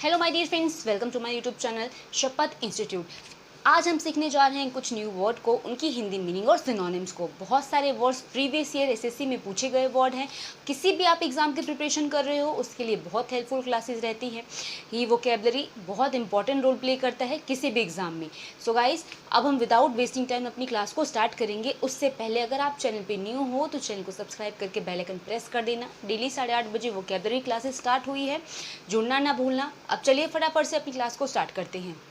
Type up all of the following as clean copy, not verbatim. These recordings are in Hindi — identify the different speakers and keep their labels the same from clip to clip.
Speaker 1: Hello my dear friends, welcome to my YouTube channel Shapath institute. आज हम सीखने जा रहे हैं कुछ न्यू वर्ड को, उनकी हिंदी मीनिंग और सिनोनिम्स को। बहुत सारे वर्ड्स प्रीवियस ईयर एसएससी में पूछे गए वर्ड हैं। किसी भी आप एग्जाम की प्रिपरेशन कर रहे हो उसके लिए बहुत हेल्पफुल क्लासेस रहती हैं। ये वोकेबलरी बहुत इंपॉर्टेंट रोल प्ले करता है किसी भी एग्जाम में। सो गाइज, अब हम विदाउट वेस्टिंग टाइम अपनी क्लास को स्टार्ट करेंगे। उससे पहले अगर आप चैनल पर न्यू हो तो चैनल को सब्सक्राइब करके बेल आइकन प्रेस कर देना। डेली 8:30 बजे वोकेबलरी क्लासेस स्टार्ट हुई है, जुड़ना ना भूलना। अब चलिए फटाफट से अपनी क्लास को स्टार्ट करते हैं।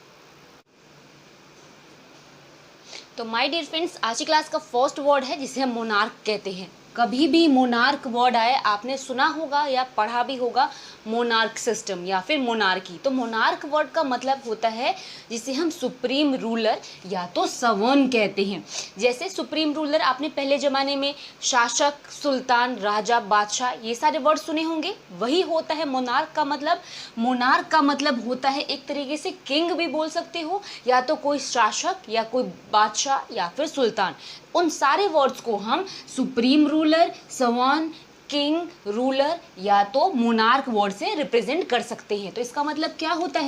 Speaker 1: तो माय डियर फ्रेंड्स, आज की क्लास का फर्स्ट वर्ड है जिसे हम मोनार्क कहते हैं। कभी भी मोनार्क वर्ड आए आपने सुना होगा या पढ़ा भी होगा, मोनार्क सिस्टम या फिर मोनार्की। तो मोनार्क वर्ड का मतलब होता है जिसे हम सुप्रीम रूलर या तो सवर्न कहते हैं। जैसे सुप्रीम रूलर आपने पहले ज़माने में शासक, सुल्तान, राजा, बादशाह ये सारे वर्ड सुने होंगे, वही होता है मोनार्क का मतलब। मोनार्क का मतलब होता है एक तरीके से किंग भी बोल सकते हो, या तो कोई शासक या कोई बादशाह या फिर सुल्तान। उन सारे वर्ड्स को हम सुप्रीम रूलर, सवर्न, किंग, रूलर या तो मोनार्क वर्ड से रिप्रेजेंट कर सकते हैं। तो इसका मतलब क्या होता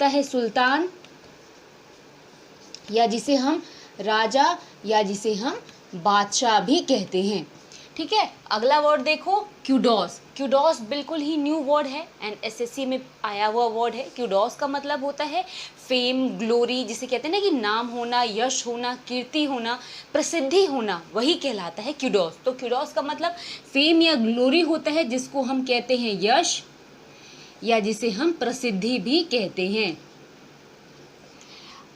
Speaker 1: है सुल्तान, या जिसे हम राजा या जिसे हम बादशाह भी कहते हैं। ठीक है, अगला वर्ड देखो, क्यूडोस। क्यूडोस बिल्कुल ही न्यू वर्ड है एंड एसएससी में आया हुआ वर्ड है। क्यूडोस का मतलब होता है फेम, ग्लोरी, जिसे कहते हैं ना कि नाम होना, यश होना, कीर्ति होना, प्रसिद्धि होना, वही कहलाता है क्यूडोस। तो क्यूडोस का मतलब फेम या ग्लोरी होता है, जिसको हम कहते हैं यश या जिसे हम प्रसिद्धि भी कहते हैं।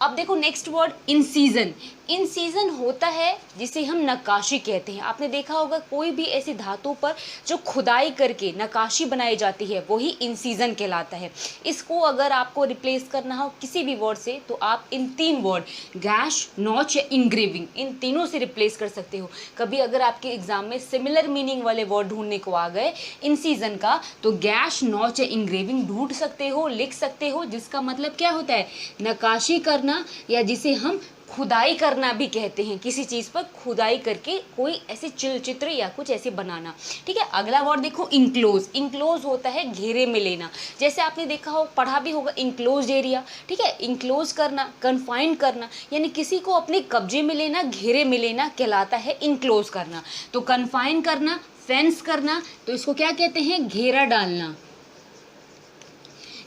Speaker 1: अब देखो नेक्स्ट वर्ड, इन सीजन। इन सीजन होता है जिसे हम नक्काशी कहते हैं। आपने देखा होगा कोई भी ऐसी धातु पर जो खुदाई करके नक्काशी बनाई जाती है वही इन सीजन कहलाता है। इसको अगर आपको रिप्लेस करना हो किसी भी वर्ड से तो आप इन तीन वर्ड गैश, नॉच या इंग्रेविंग, इन तीनों से रिप्लेस कर सकते हो। कभी अगर आपके एग्जाम में सिमिलर मीनिंग वाले वर्ड ढूंढने को आ गए इन सीजन का, तो गैश, नॉच या इंग्रेविंग ढूंढ सकते हो, लिख सकते हो, जिसका मतलब क्या होता है नक्काशी करना, या जिसे हम खुदाई करना भी कहते हैं। किसी चीज़ पर खुदाई करके कोई ऐसे चित्र या कुछ ऐसे बनाना। ठीक है, अगला वर्ड देखो, इंक्लोज। इंक्लोज होता है घेरे में लेना। जैसे आपने देखा हो, पढ़ा भी होगा, इंक्लोज एरिया। ठीक है, इंक्लोज करना, कन्फाइन करना, यानी किसी को अपने कब्जे में लेना, घेरे में लेना कहलाता है इंक्लोज करना। तो कन्फाइन करना, फेंस करना, तो इसको क्या कहते हैं, घेरा डालना।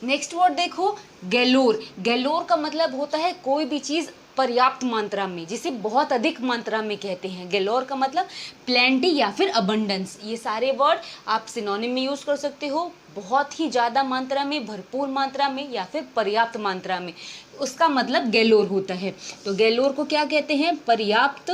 Speaker 1: नेक्स्ट वर्ड देखो, गैलोर। गैलोर का मतलब होता है कोई भी चीज़ पर्याप्त मात्रा में, जिसे बहुत अधिक मात्रा में कहते हैं। गैलोर का मतलब प्लेंटी या फिर अबंडेंस। ये सारे वर्ड आप सिनोनिम में यूज़ कर सकते हो, बहुत ही ज़्यादा मात्रा में, भरपूर मात्रा में या फिर पर्याप्त मात्रा में, उसका मतलब गैलोर होता है। तो गैलोर को क्या कहते हैं, पर्याप्त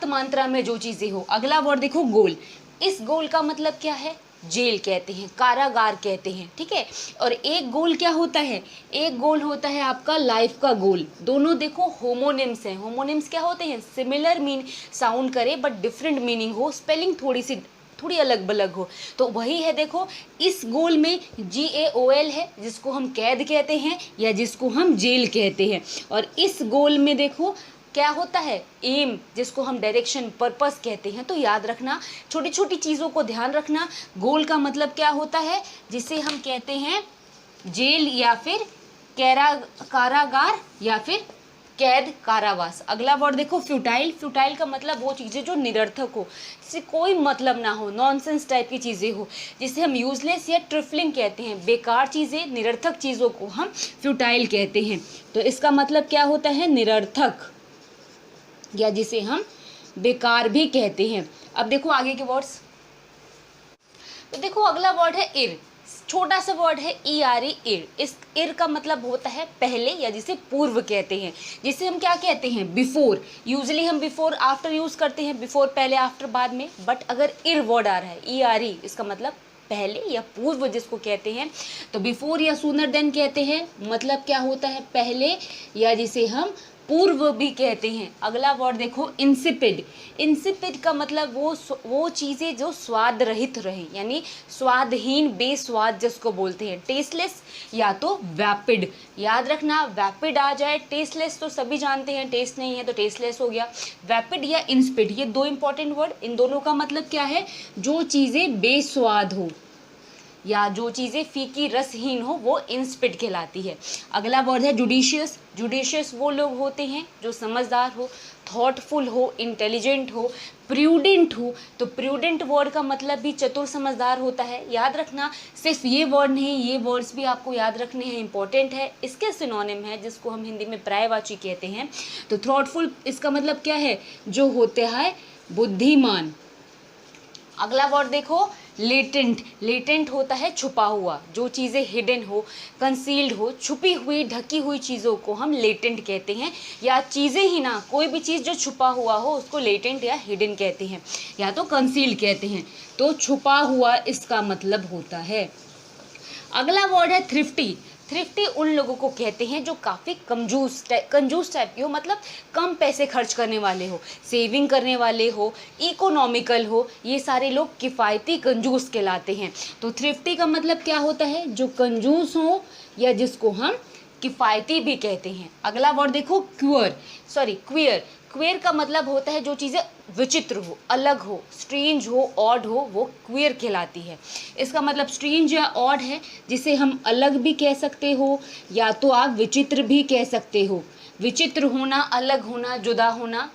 Speaker 1: मात्रा में जो चीज़ें हो। अगला वर्ड देखो, गोल। इस गोल का मतलब क्या है, जेल कहते हैं, कारागार कहते हैं। ठीक है, और एक गोल क्या होता है, एक गोल होता है आपका लाइफ का गोल। दोनों देखो होमोनिम्स हैं। होमोनिम्स क्या होते हैं, सिमिलर साउंड करे बट डिफरेंट मीनिंग हो, स्पेलिंग थोड़ी अलग अलग हो, तो वही है। देखो इस गोल में GAOL है, जिसको हम कैद कहते हैं या जिसको हम जेल कहते हैं। और इस गोल में देखो क्या होता है, एम, जिसको हम डायरेक्शन, पर्पस कहते हैं। तो याद रखना, छोटी छोटी चीज़ों को ध्यान रखना। गोल का मतलब क्या होता है, जिसे हम कहते हैं जेल या फिर कारागार या फिर कैद, कारावास। अगला वर्ड देखो, फ्यूटाइल। फ्यूटाइल का मतलब वो चीज़ें जो निरर्थक हो, जिससे कोई मतलब ना हो, नॉनसेंस टाइप की चीज़ें हो, जिसे हम यूजलेस या ट्रिफलिंग कहते हैं। बेकार चीज़ें, निरर्थक चीज़ों को हम फ्यूटाइल कहते हैं। तो इसका मतलब क्या होता है, निरर्थक, या जिसे हम बेकार भी कहते हैं। अब देखो आगे के वर्ड्स। तो देखो अगला वर्ड है इर। छोटा सा वर्ड है ERE, इर। इस इर का मतलब होता है पहले या जिसे पूर्व कहते हैं, जिसे हम क्या कहते हैं, बिफोर। यूजुअली हम बिफोर आफ्टर यूज करते हैं, बिफोर पहले, आफ्टर बाद में। बट अगर इर वर्ड आ रहा है, ERE, इसका मतलब पहले या पूर्व जिसको कहते हैं। तो बिफोर या सूनर देन कहते हैं, मतलब क्या होता है, पहले या जिसे हम पूर्व भी कहते हैं। अगला वर्ड देखो इंसिपिड। इंसिपिड का मतलब वो चीज़ें जो स्वाद रहित रहे, यानी स्वादहीन, बेस्वाद जिसको बोलते हैं। टेस्टलेस या तो वैपिड। याद रखना, वैपिड आ जाए, टेस्टलेस तो सभी जानते हैं, टेस्ट नहीं है तो टेस्टलेस हो गया। वैपिड या इंसिपिड, ये दो इंपॉर्टेंट वर्ड। इन दोनों का मतलब क्या है? जो चीज़ें बेस्वाद हो या जो चीज़ें फीकी रसहीन हो वो इंस्पिड कहलाती है। अगला वर्ड है जुडिशियस। जुडिशियस वो लोग होते हैं जो समझदार हो, थॉटफुल हो, इंटेलिजेंट हो, प्रूडेंट हो। तो प्रूडेंट वर्ड का मतलब भी चतुर समझदार होता है। याद रखना, सिर्फ ये वर्ड नहीं, ये वर्ड्स भी आपको याद रखने हैं, इंपॉर्टेंट है। इसके सिनोनिम है जिसको हम हिंदी में पर्यायवाची कहते हैं। तो थॉटफुल इसका मतलब क्या है? जो होते हैं बुद्धिमान। अगला वर्ड देखो लेटेंट। लेटेंट होता है छुपा हुआ, जो चीज़ें हिडन हो, कंसील्ड हो, छुपी हुई, ढकी हुई चीज़ों को हम लेटेंट कहते हैं। या चीज़ें ही ना, कोई भी चीज़ जो छुपा हुआ हो उसको लेटेंट या हिडन कहते हैं, या तो कंसील्ड कहते हैं। तो छुपा हुआ इसका मतलब होता है। अगला वर्ड है थ्रिफ्टी। थ्रिफ्टी उन लोगों को कहते हैं जो काफ़ी कंजूस टाइप के हो, मतलब कम पैसे खर्च करने वाले हो, सेविंग करने वाले हो, इकोनॉमिकल हो। ये सारे लोग किफ़ायती कंजूस कहलाते हैं। तो थ्रिफ्टी का मतलब क्या होता है? जो कंजूस हो या जिसको हम किफ़ायती भी कहते हैं। अगला वर्ड देखो क्वियर। क्वियर का मतलब होता है जो चीज़ें विचित्र हो, अलग हो, स्ट्रेंज हो, ऑड हो, वो क्वियर कहलाती है। इसका मतलब स्ट्रेंज या ऑड है, जिसे हम अलग भी कह सकते हो या तो आप विचित्र भी कह सकते हो। विचित्र होना, अलग होना, जुदा होना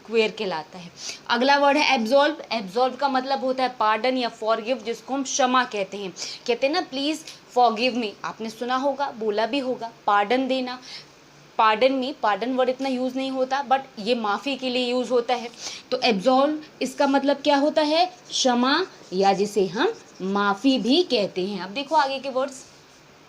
Speaker 1: क्वियर कहलाता है। अगला वर्ड है एब्जॉल्व। एब्जॉल्व का मतलब होता है पार्डन या फॉरगिव, जिसको हम क्षमा कहते हैं। कहते हैं ना प्लीज़ फॉरगिव मी, आपने सुना होगा, बोला भी होगा। पार्डन देना, पार्डन मी, पार्डन वर्ड इतना यूज़ नहीं होता, बट ये माफ़ी के लिए यूज़ होता है। तो एब्जॉल्व इसका मतलब क्या होता है? क्षमा, या जिसे हम माफ़ी भी कहते हैं। अब देखो आगे के वर्ड्स।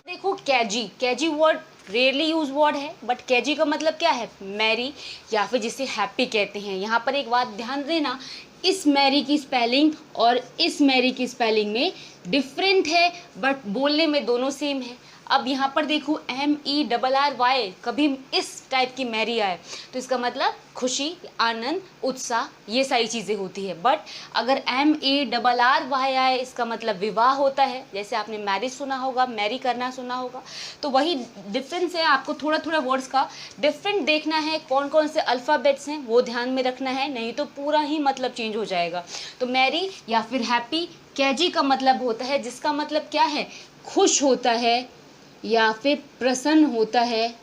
Speaker 1: देखो कैजी। कैजी वर्ड रेयरली यूज वर्ड है, बट कैजी का मतलब क्या है? मैरी, या फिर जिसे हैप्पी कहते हैं। यहाँ पर एक बात ध्यान देना, इस मैरी की स्पेलिंग और इस मैरी की स्पेलिंग में डिफरेंट है, बट बोलने में दोनों सेम है। अब यहाँ पर देखो MERRY, कभी इस टाइप की मैरी आए तो इसका मतलब खुशी, आनंद, उत्साह, ये सारी चीज़ें होती है। बट अगर MARRY आए इसका मतलब विवाह होता है। जैसे आपने मैरिज सुना होगा, मैरी करना सुना होगा, तो वही डिफरेंस है। आपको थोड़ा थोड़ा वर्ड्स का डिफरेंट देखना है, कौन कौन से अल्फ़ाबेट्स हैं वो ध्यान में रखना है, नहीं तो पूरा ही मतलब चेंज हो जाएगा। तो मैरी या फिर हैप्पी। कैजी का मतलब होता है, जिसका मतलब क्या है? खुश होता है या फिर प्रसन्न होता है,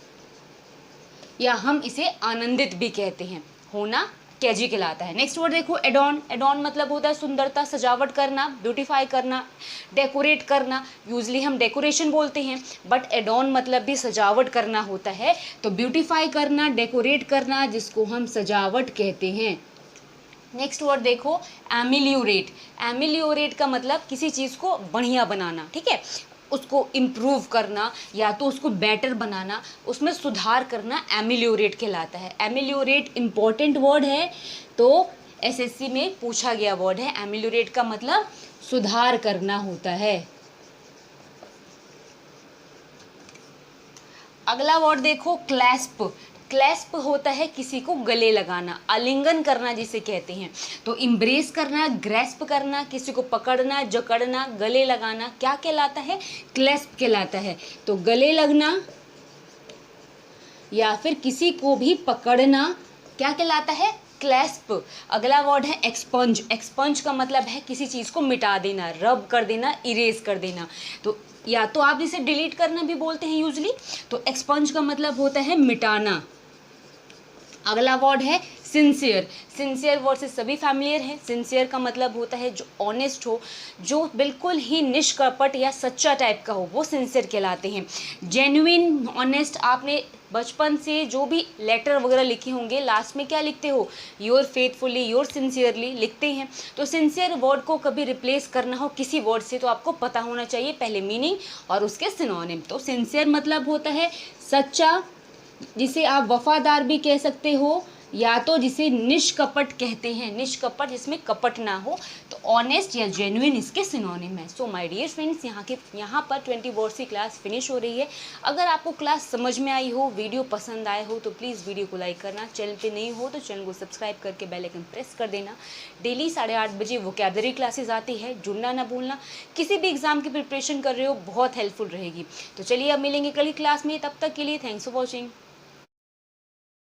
Speaker 1: या हम इसे आनंदित भी कहते हैं, होना कैजी कहलाता है। नेक्स्ट वर्ड देखो एडॉन। एडॉन मतलब होता है सुंदरता, सजावट करना, ब्यूटीफाई करना, डेकोरेट करना। यूजली हम डेकोरेशन बोलते हैं, बट एडॉन मतलब भी सजावट करना होता है। तो ब्यूटीफाई करना, डेकोरेट करना, जिसको हम सजावट कहते हैं। नेक्स्ट वर्ड देखो एमिलियोरेट। एमिलियोरेट का मतलब किसी चीज़ को बढ़िया बनाना, ठीक है, उसको इम्प्रूव करना या तो उसको बेटर बनाना, उसमें सुधार करना एमिलियोरेट कहलाता है। एमिलियोरेट इम्पॉर्टेंट वर्ड है, तो SSC में पूछा गया वर्ड है। एमिलियोरेट का मतलब सुधार करना होता है। अगला वर्ड देखो क्लैस्प। क्लैस्प होता है किसी को गले लगाना, आलिंगन करना जिसे कहते हैं। तो इम्ब्रेस करना, ग्रैस्प करना, किसी को पकड़ना, जकड़ना, गले लगाना, क्या कहलाता है? क्लैस्प कहलाता है। तो गले लगना या फिर किसी को भी पकड़ना क्या कहलाता है? क्लैस्प। अगला वर्ड है एक्सपंज। एक्सपंज का मतलब है किसी चीज़ को मिटा देना, रब कर देना, इरेज कर देना। तो या तो आप इसे डिलीट करना भी बोलते हैं यूजली। तो एक्सपंज का मतलब होता है मिटाना। अगला वर्ड है सिंसियर। सिंसियर वर्ड से सभी फैमिलियर हैं। सिंसियर का मतलब होता है जो ऑनेस्ट हो, जो बिल्कुल ही निष्कपट या सच्चा टाइप का हो, वो सिंसियर कहलाते हैं। जेन्युइन, ऑनेस्ट, आपने बचपन से जो भी लेटर वगैरह लिखे होंगे लास्ट में क्या लिखते हो? योर फेथफुली, योर सिंसियरली लिखते हैं। तो सिंसियर वर्ड को कभी रिप्लेस करना हो किसी वर्ड से तो आपको पता होना चाहिए पहले मीनिंग और उसके सिनोनिम। तो सिंसियर मतलब होता है सच्चा, जिसे आप वफादार भी कह सकते हो, या तो जिसे निष्कपट कहते हैं, निष्कपट जिसमें कपट ना हो, तो ऑनेस्ट या जेन्युइन इसके सिनोनिम है। सो माय डियर फ्रेंड्स, यहाँ पर 20 वर्ड्स की क्लास फिनिश हो रही है। अगर आपको क्लास समझ में आई हो, वीडियो पसंद आए हो, तो प्लीज़ वीडियो को लाइक करना, चैनल पे नहीं हो तो चैनल को सब्सक्राइब करके बेल आइकन प्रेस कर देना। डेली 8:30 बजे वोकैबुलरी क्लासेस आती है, जुड़ना ना भूलना। किसी भी एग्जाम की प्रिपरेशन कर रहे हो, बहुत हेल्पफुल रहेगी। तो चलिए अब मिलेंगे कल की क्लास में, तब तक के लिए थैंक्स फॉर वॉचिंग।